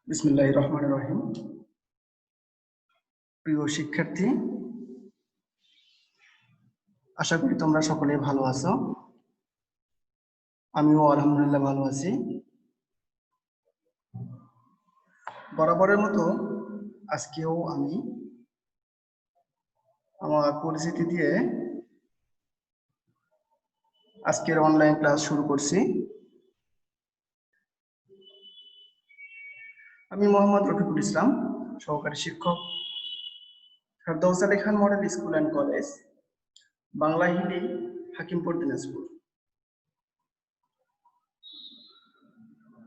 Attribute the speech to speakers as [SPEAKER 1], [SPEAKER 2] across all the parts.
[SPEAKER 1] বিসমিল্লাহির রহমানির রহিম। প্রিয় শিক্ষার্থী, আশা করি তোমরা সকলেই ভালো আছো। আমিও আলহামদুলিল্লাহ ভালো আছি। বরাবরের মতো আজকেও আমি আমার পরিচিতি দিয়ে আজকের অনলাইন ক্লাস শুরু করছি। আমি মোহাম্মদ রফিকুল ইসলাম, সহকারী শিক্ষক, Ferdous Ali Khan model school and college, Bangla Hili, Hakimpur, Dinajpur.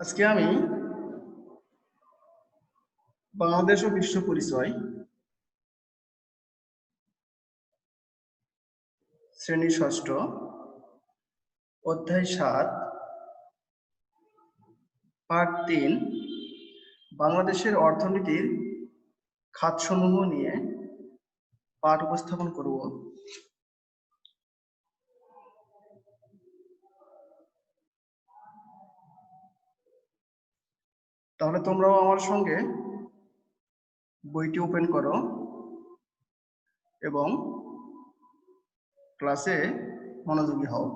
[SPEAKER 1] আজকে আমি বাংলাদেশ ও বিশ্ব পরিচয় শ্রেণী ষষ্ঠ, অধ্যায় 7, পাঠ 3, বাংলাদেশের অর্থনীতির খাতসমূহ নিয়ে পাঠ উপস্থাপন করব। তাহলে তোমরাও আমার সঙ্গে বইটি ওপেন করো এবং ক্লাসে মনোযোগী হও।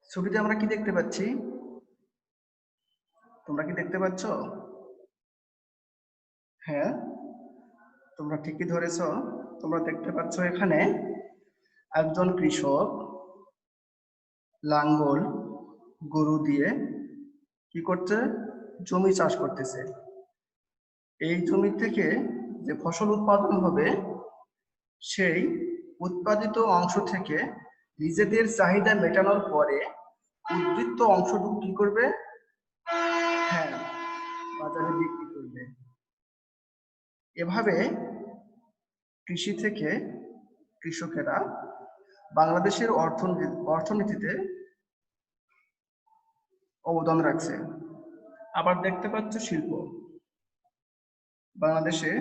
[SPEAKER 1] ছবিতে আমরা কি দেখতে পাচ্ছি? তোমরা কি দেখতে পাচ্ছ? হ্যাঁ, তোমরা ঠিকই ধরেছ। তোমরা দেখতে পাচ্ছ এখানে একজন কৃষক লাঙ্গল গরু দিয়ে কি করছে? জমি চাষ করতেছে। এই জমি থেকে যে ফসল উৎপাদন হবে, সেই উৎপাদিত অংশ থেকে নিজেদের চাহিদা মেটানোর পরে উদ্বৃত্ত অংশটুকু কি করবে? হ্যাঁ, বাজারে বিক্রি করবে। এভাবে কৃষি থেকে কৃষকেরা বাংলাদেশের অর্থনীতিতে অবদান রাখছে। আবার দেখতে পাচ্ছ শিল্প। বাংলাদেশে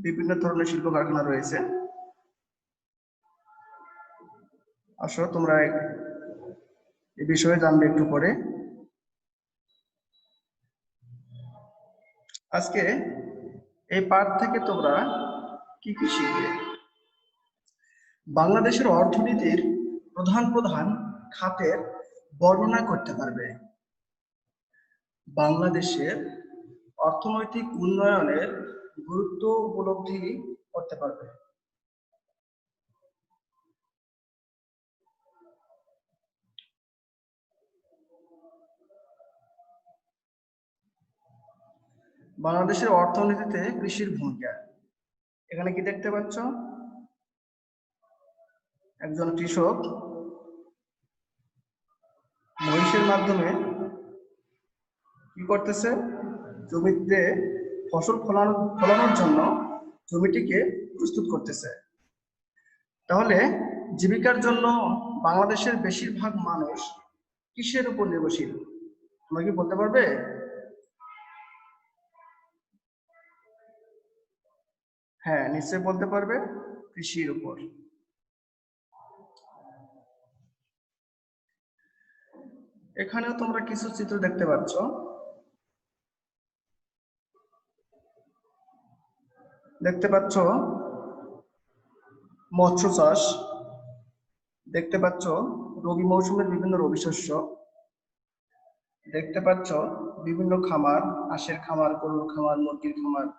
[SPEAKER 1] বিভিন্ন ধরনের শিল্প কারখানা রয়েছে। আসো তোমরা এই বিষয়ে জানবে একটু পরে। আজকে এই পাঠ থেকে তোমরা কি কি শিখবে? বাংলাদেশের অর্থনীতির প্রধান প্রধান খাতের বর্ণনা করতে পারবে। বাংলাদেশের অর্থনৈতিক উন্নয়নের গুরুত্ব উপলব্ধি করতে পারবে। বাংলাদেশের অর্থনীতিতে কৃষির ভূমিকা। এখানে কি দেখতে পাচ্ছ? একজন কৃষক মহিষের মাধ্যমে কি করতেছে? জমিতে ফসল ফলানোর জন্য জমিটিকে প্রস্তুত করতেছে। তাহলে জীবিকার জন্য বাংলাদেশের বেশিরভাগ মানুষ কিসের উপর নির্ভরশীল? তোমরা কি বলতে পারবে? হ্যাঁ, নিশ্চয়ই বলতে পারবে, কৃষির উপর। এখানেও তোমরা কিছু চিত্র দেখতে পাচ্ছ। দেখতে পাচ্ছ মৎস্য চাষ, দেখতে পাচ্ছ রবি মৌসুমের বিভিন্ন রবি শস্য, দেখতে পাচ্ছ বিভিন্ন খামার, হাঁসের খামার, গরুর খামার, মুরগির খামার।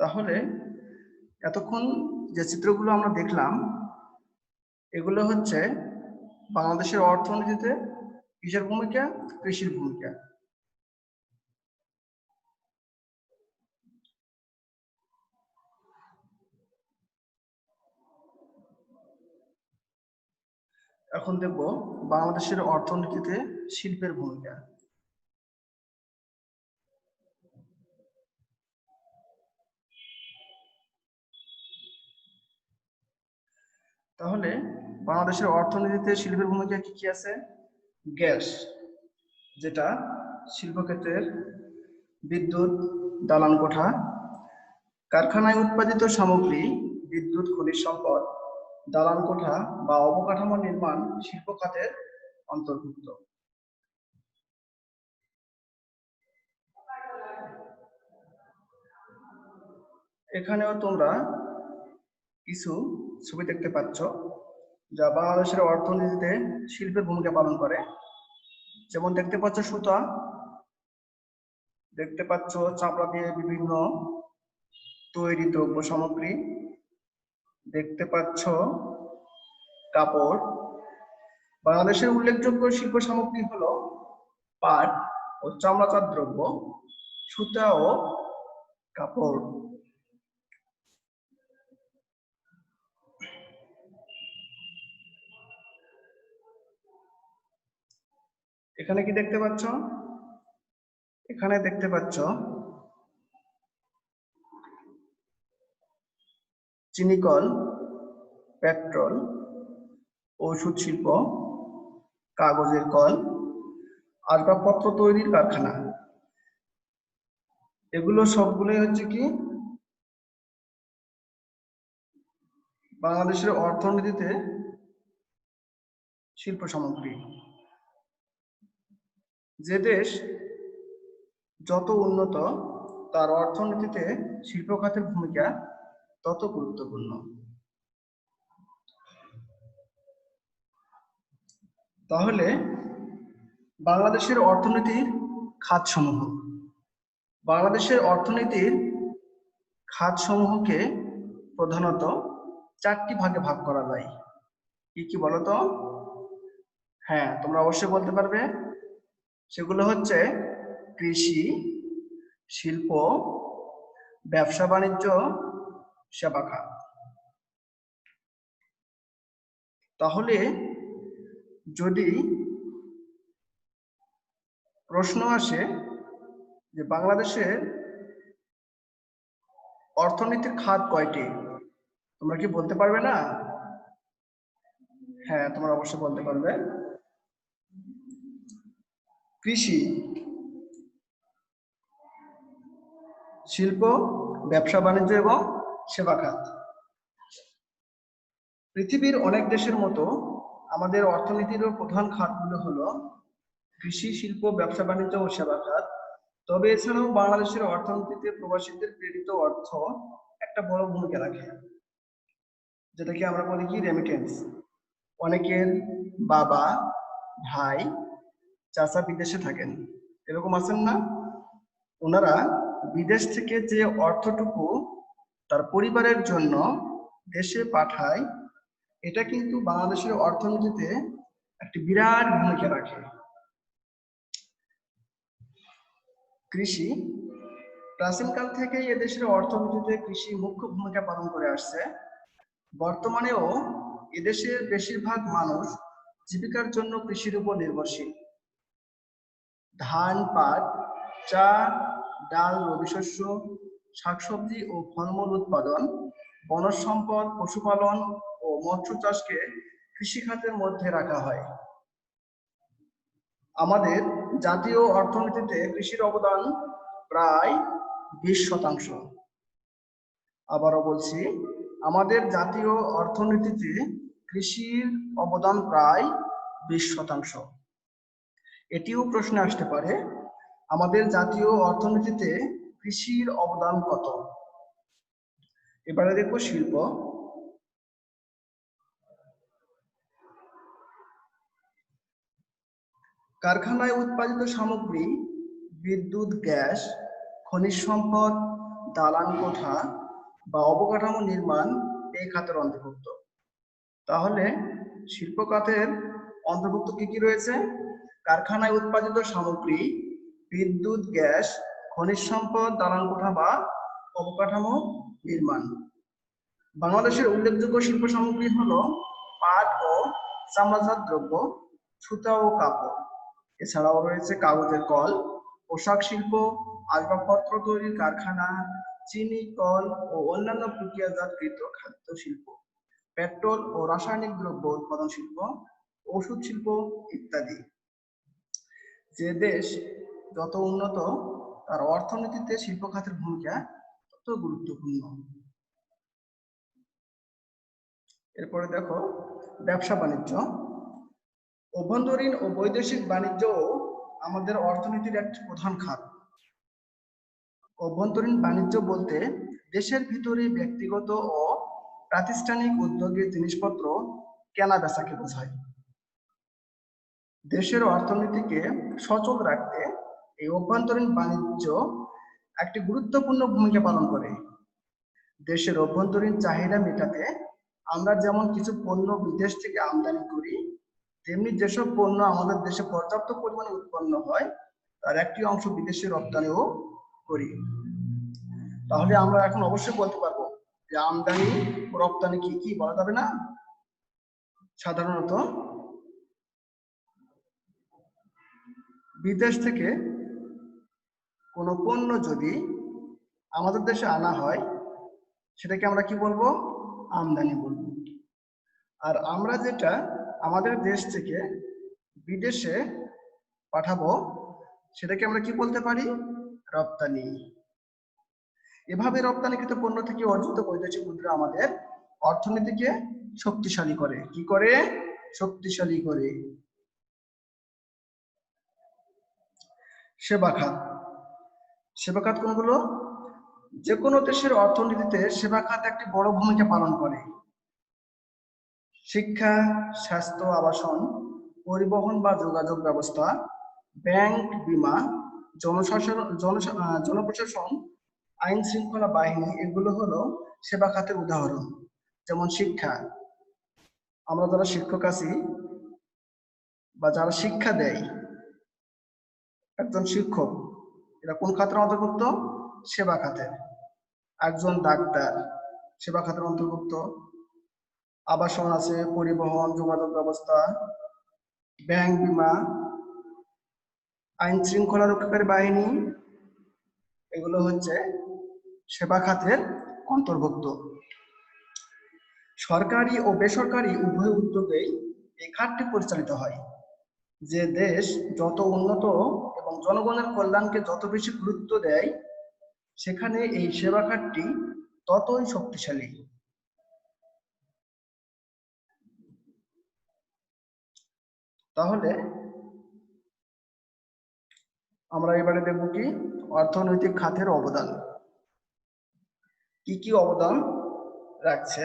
[SPEAKER 1] তাহলে এতক্ষণ যে চিত্রগুলো আমরা দেখলাম, এগুলো হচ্ছে বাংলাদেশের অর্থনীতিতে কিসের ভূমিকা? কৃষির ভূমিকা। এখন দেখব বাংলাদেশের অর্থনীতিতে শিল্পের ভূমিকা। তাহলে বাংলাদেশের অর্থনীতিতে শিল্পের ভূমিকা কি কি আছে? গ্যাস, যেটা শিল্পক্ষেত্রের বিদ্যুৎ, দালান কোঠা, কারখানায় উৎপাদিত সামগ্রী, বিদ্যুৎ, খনিজ সম্পদ, দালান কোঠা বা অবকাঠামো নির্মাণ শিল্প খাতের অন্তর্ভুক্ত। এখানেও তোমরা কিছু ছবি দেখতে পাচ্ছ যা বাংলাদেশের অর্থনীতিতে শিল্পের ভূমিকা পালন করে। যেমন দেখতে পাচ্ছ সুতা, দেখতে পাচ্ছ চামড়া দিয়ে বিভিন্ন তৈরি দ্রব্য সামগ্রী, দেখতে পাচ্ছ কাপড়। বাংলাদেশের উল্লেখযোগ্য শিল্প সামগ্রী হলো পাট ও চামড়াজাত দ্রব্য, সুতা ও কাপড়। এখানে কি দেখতে পাচ্ছ? এখানে দেখতে পাচ্ছ চিনিকল, পেট্রোল, ওষুধ শিল্প, কাগজের কল, আসবাবপত্র তৈরির কারখানা। এগুলো সবগুলোই হচ্ছে কি বাংলাদেশের অর্থনীতিতে শিল্প সামগ্রী। যে দেশ যত উন্নত তার অর্থনীতিতে শিল্প খাতের ভূমিকা তত গুরুত্বপূর্ণ। তাহলে বাংলাদেশের অর্থনীতির খাতসমূহ, বাংলাদেশের অর্থনীতির খাতসমূহকে প্রধানত 4টি ভাগে ভাগ করা যায়। কি কি বলতো? হ্যাঁ, তোমরা অবশ্যই বলতে পারবে। সেগুলো হচ্ছে কৃষি, শিল্প, ব্যবসা বাণিজ্য, সেবা খাত। তাহলে যদি প্রশ্ন আসে যে বাংলাদেশের অর্থনীতির খাত কয়টি, তোমরা কি বলতে পারবে না? হ্যাঁ, তোমরা অবশ্যই বলতে পারবে। কৃষি, শিল্প, ব্যবসা বাণিজ্য এবং সেবা খাত। পৃথিবীর অনেক দেশের মতো আমাদের অর্থনীতিরও প্রধান খাতগুলো হলো কৃষি, শিল্প, ব্যবসা বাণিজ্য ও সেবা খাত। তবে এছাড়াও বাংলাদেশের অর্থনীতিতে প্রবাসীদের প্রেরিত অর্থ একটা বড় ভূমিকা রাখে, যেটাকে আমরা বলি কি রেমিটেন্স। অনেকের বাবা, ভাই, চাচা বিদেশে থাকেন, এরকম আছেন না? ওনারা বিদেশ থেকে যে অর্থটুকু তার পরিবারের জন্য দেশে পাঠায়, এটা কিন্তু বাংলাদেশের অর্থনীতিতে একটি বিরাট ভূমিকা রাখে। কৃষি, প্রাচীনকাল থেকেই এদেশের অর্থনীতিতে কৃষি মুখ্য ভূমিকা পালন করে আসছে। বর্তমানেও এদেশের বেশিরভাগ মানুষ জীবিকার জন্য কৃষির উপর নির্ভরশীল। ধান, পাট, চা, ডাল, রবি শস্য, শাকসবজি ও ফলমূল উৎপাদন, বনজ সম্পদ, পশুপালন ও মৎস্য চাষকে কৃষি খাতের মধ্যে রাখা হয়। আমাদের জাতীয় অর্থনীতিতে কৃষির অবদান প্রায় 20%। আবারও বলছি, আমাদের জাতীয় অর্থনীতিতে কৃষির অবদান প্রায় 20%। এটিও প্রশ্নে আসতে পারে, আমাদের জাতীয় অর্থনীতিতে কৃষির অবদান কত? এবারে দেখব শিল্প। কারখানায় উৎপাদিত সামগ্রী, বিদ্যুৎ, গ্যাস, খনিজ সম্পদ, দালান কোঠা বা অবকাঠামো নির্মাণ এই খাতের অন্তর্ভুক্ত। তাহলে শিল্প খাতের অন্তর্ভুক্ত কি কি রয়েছে? কারখানায় উৎপাদিত সামগ্রী, বিদ্যুৎ, গ্যাস, খনিজ সম্পদ, দালান কোঠা বা অবকাঠামো নির্মাণ। বাংলাদেশের উল্লেখযোগ্য শিল্প সামগ্রী হলো পাট ও চামড়াজাত দ্রব্য, সুতা ও কাপড়। এছাড়াও রয়েছে কাগজের কল, পোশাক শিল্প, আসবাবপত্র তৈরির কারখানা, চিনি কল ও অন্যান্য প্রক্রিয়াজাতকৃত খাদ্য শিল্প, পেট্রোল ও রাসায়নিক দ্রব্য উৎপাদন শিল্প, ওষুধ শিল্প ইত্যাদি। যে দেশ যত উন্নত তার অর্থনীতিতে শিল্প খাতের ভূমিকা তত গুরুত্বপূর্ণ। এরপরে দেখো ব্যবসা বাণিজ্য। অভ্যন্তরীণ ও বৈদেশিক বাণিজ্য আমাদের অর্থনীতির একটি প্রধান খাত। অভ্যন্তরীণ বাণিজ্য বলতে দেশের ভিতরে ব্যক্তিগত ও প্রাতিষ্ঠানিক উদ্যোগে জিনিসপত্র কেনা বেচাকে বোঝায়। দেশের অর্থনীতিকে সচল রাখতে এই অভ্যন্তরীণ বাণিজ্য একটি গুরুত্বপূর্ণ ভূমিকা পালন করে। দেশের অভ্যন্তরীণ চাহিদা মেটাতে আমরা যেমন কিছু পণ্য বিদেশ থেকে আমদানি করি, তেমনি যেসব পণ্য আমাদের দেশে পর্যাপ্ত পরিমাণে উৎপন্ন হয় তার একটি অংশ বিদেশে রপ্তানিও করি। তাহলে আমরা এখন অবশ্যই বলতে পারবো যে আমদানি ও রপ্তানি কি কি বলা যাবে না? সাধারণত বিদেশ থেকে কোনো পণ্য যদি আমাদের দেশে আনা হয় সেটাকে আমরা কি বলবো? আমদানি বলবো। আর আমরা যেটা আমাদের দেশ থেকে বিদেশে পাঠাবো সেটাকে আমরা কি বলতে পারি? রপ্তানি। এভাবে রপ্তানিকৃত পণ্য থেকে অর্জিত বৈদেশিক মুদ্রা আমাদের অর্থনীতিকে শক্তিশালী করে। কি করে? শক্তিশালী করে। সেবা খাত। সেবা খাত কোনগুলো? যে কোনো দেশের অর্থনীতিতে সেবা খাত একটি বড় ভূমিকা পালন করে। শিক্ষা, স্বাস্থ্য, আবাসন, পরিবহন বা যোগাযোগ ব্যবস্থা, ব্যাংক, বীমা, জনপ্রশাসন, আইন শৃঙ্খলা বাহিনী, এগুলো হলো সেবা খাতের উদাহরণ। যেমন শিক্ষা, আমরা যারা শিক্ষক আছি বা যারা শিক্ষা দেয়, একজন শিক্ষক এরা কোন খাতের অন্তর্ভুক্ত? সেবা খাতের। একজন ডাক্তার সেবা খাতের অন্তর্ভুক্ত। আবাসন আছে, পরিবহন, যোগাযোগ ব্যবস্থা, ব্যাংক, বীমা, আইন শৃঙ্খলা রক্ষাকারী বাহিনী, এগুলো হচ্ছে সেবা খাতের অন্তর্ভুক্ত। সরকারি ও বেসরকারি উভয় উদ্যোগেই এই খাতটি পরিচালিত হয়। যে দেশ যত উন্নত এবং জনগণের কল্যাণকে যত বেশি গুরুত্ব দেয় সেখানে এই সেবা খাতটি ততই শক্তিশালী। তাহলে আমরা এবারে দেখব কি অর্থনৈতিক খাতের অবদান কি কি অবদান রাখছে।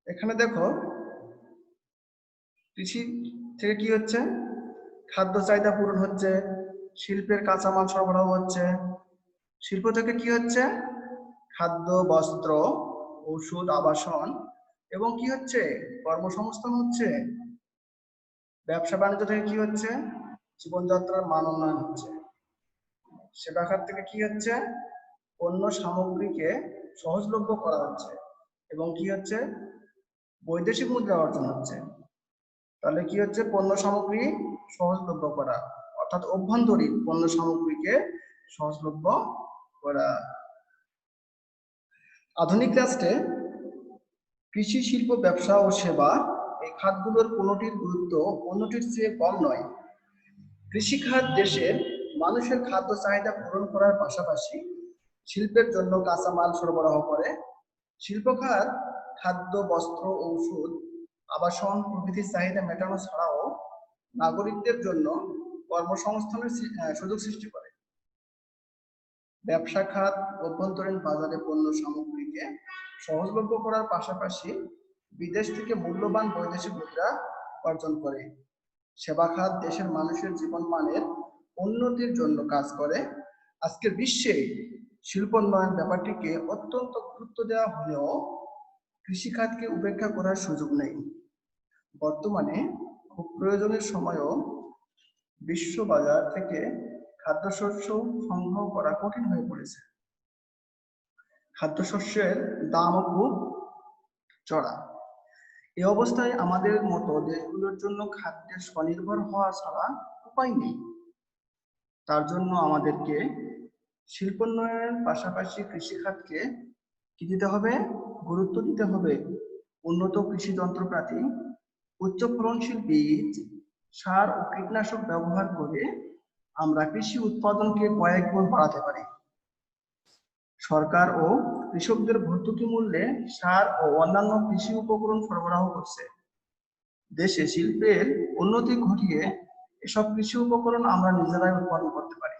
[SPEAKER 1] এখানে দেখো কৃষি থেকে কি হচ্ছে? খাদ্য চাহিদা পূরণ হচ্ছে, শিল্পের কাঁচামাল সরবরাহ হচ্ছে। শিল্প থেকে কি হচ্ছে? খাদ্য, বস্ত্র, ঔষধ, আবাসন এবং কি হচ্ছে? কর্মসংস্থান হচ্ছে। ব্যবসা বাণিজ্য থেকে কি হচ্ছে? জীবনযাত্রার মান উন্নয়ন হচ্ছে। সেবা খাত থেকে কি হচ্ছে? পণ্য সামগ্রীকে সহজলভ্য করা হচ্ছে এবং কি হচ্ছে? বৈদেশিক মুদ্রা অর্জন হচ্ছে। তাহলে কি হচ্ছে? পণ্য সামগ্রী সহজলভ্য করা, অর্থাৎ অভ্যন্তরীণ পণ্য সামগ্রীকে সহজলভ্য করা। আধুনিক রাষ্ট্রে কৃষি, শিল্প, ব্যবসা ও সেবা এই খাতগুলোর কোনোটির গুরুত্ব অন্যটির চেয়ে কম নয়। কৃষিখাত দেশের মানুষের খাদ্য চাহিদা পূরণ করার পাশাপাশি শিল্পের জন্য কাঁচামাল সরবরাহ করে। শিল্প খাত খাদ্য, বস্ত্র, ঔষধ, আবাসন প্রভৃতির চাহিদা মেটানো ছাড়াও নাগরিকদের জন্য কর্মসংস্থানের সুযোগ সৃষ্টি করে। ব্যবসা খাত অভ্যন্তরীণ বাজারে পণ্য সামগ্রীকে সহজলভ্য করার পাশাপাশি বিদেশ থেকে মূল্যবান বৈদেশিক মুদ্রা অর্জন করে। সেবা খাত দেশের মানুষের জীবনমানের উন্নতির জন্য কাজ করে। আজকের বিশ্বে শিল্পোন্নয়ন ব্যাপারটিকে অত্যন্ত গুরুত্ব দেওয়া হলেও কৃষিখাতকে উপেক্ষা করার সুযোগ নেই। বর্তমানে খুব প্রয়োজনের সময়ও বিশ্ব বাজার থেকে খাদ্যশস্য সংগ্রহ করা কঠিন হয়ে পড়েছে। খাদ্যশস্যের দামও খুব চড়া। এই অবস্থায় আমাদের মতো দেশগুলোর জন্য খাদ্যের স্বনির্ভর হওয়া ছাড়া উপায় নেই। তার জন্য আমাদেরকে শিল্পোন্নয়নের পাশাপাশি কৃষিখাতকে কি দিতে হবে? গুরুত্ব দিতে হবে। উন্নত কৃষি যন্ত্রপাতি, উচ্চ ফলনশীল বীজ, সার ও কীটনাশক ব্যবহার করে আমরা কৃষি উৎপাদনকে কয়েক গুণ বাড়াতে পারি। সরকার ও কৃষকদের ভর্তুকি মূল্যে সার ও অন্যান্য কৃষি উপকরণ সরবরাহ করছে। দেশে শিল্পের উন্নতি ঘটিয়ে এসব কৃষি উপকরণ আমরা নিজেরাই উৎপাদন করতে পারি।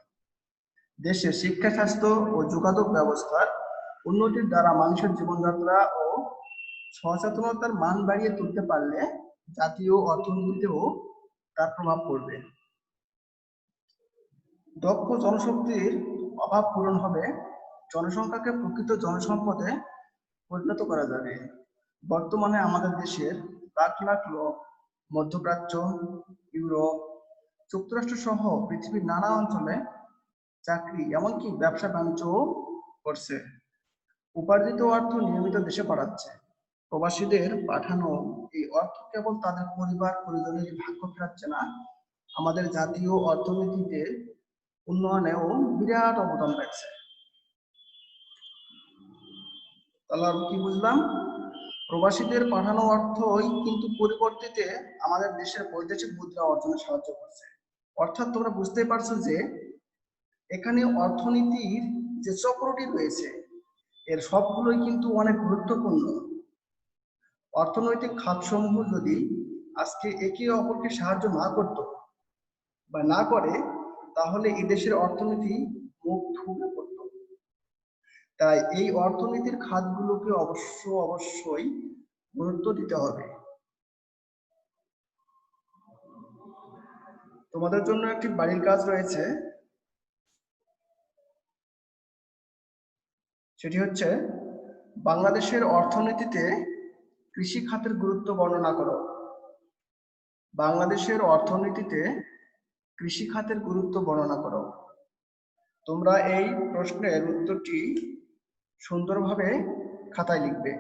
[SPEAKER 1] দেশের শিক্ষা, স্বাস্থ্য ও যোগাযোগ ব্যবস্থার উন্নতির দ্বারা মানুষের জীবনযাত্রা ও সচেতনতার মান বাড়িয়ে তুলতে পারলে জাতীয় অর্থনীতিতেও তার প্রভাব পড়বে। দক্ষ জনশক্তির অভাব পূরণ হবে, জনসংখ্যাকে প্রকৃত জনসম্পদে পরিণত করা যাবে। বর্তমানে আমাদের দেশের লাখ লাখ লোক মধ্যপ্রাচ্য, ইউরোপ, যুক্তরাষ্ট্র সহ পৃথিবীর নানা অঞ্চলে চাকরি এমনকি ব্যবসা বাণিজ্যও করছে। উপার্জিত অর্থ নিয়মিত দেশে পাঠাচ্ছে। প্রবাসীদের পাঠানো এই অর্থ কেবল তাদের পরিবার পরিজনের ভাগ্য ফেরাচ্ছে না, আমাদের জাতীয় অর্থনীতিতে উন্নয়নেও বিরাট অবদান রাখছে। তাহলে আমি কি বুঝলাম? প্রবাসীদের পাঠানো অর্থই কিন্তু পরিবর্তিতে আমাদের দেশের বৈদেশিক মুদ্রা অর্জনে সাহায্য করছে। অর্থাৎ তোমরা বুঝতেই পারছো যে এখানে অর্থনীতির যে চক্রটি রয়েছে এর সবগুলোই কিন্তু অনেক গুরুত্বপূর্ণ। অর্থনৈতিক খাতসমূহ যদি আজকে একে অপরকে সাহায্য না করত বা না করে, তাহলে এই দেশের অর্থনীতি মুখ থুবড়ে পড়ত। তাই এই অর্থনীতির খাতগুলোকে অবশ্যই গুরুত্ব দিতে হবে। তোমাদের জন্য একটি বাড়ির কাজ রয়েছে, সেটি হচ্ছে বাংলাদেশের অর্থনীতিতে কৃষি খাতের গুরুত্ব বর্ণনা করো। বাংলাদেশের অর্থনীতিতে কৃষি খাতের গুরুত্ব বর্ণনা করো। তোমরা এই প্রশ্নের উত্তরটি সুন্দরভাবে খাতায় লিখবে।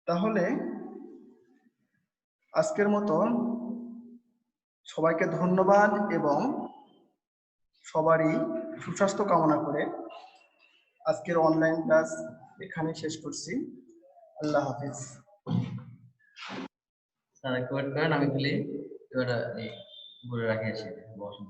[SPEAKER 1] তাহলে আজকের মতো সবাইকে ধন্যবাদ এবং সবারই সুস্বাস্থ্য কামনা করে আজকের অনলাইন ক্লাস এখানে শেষ করছি। আল্লাহ হাফিজ।
[SPEAKER 2] স্যার একটু ওয়েট করেন, আমি খালি এবার বলে রাখি এসে বসুন।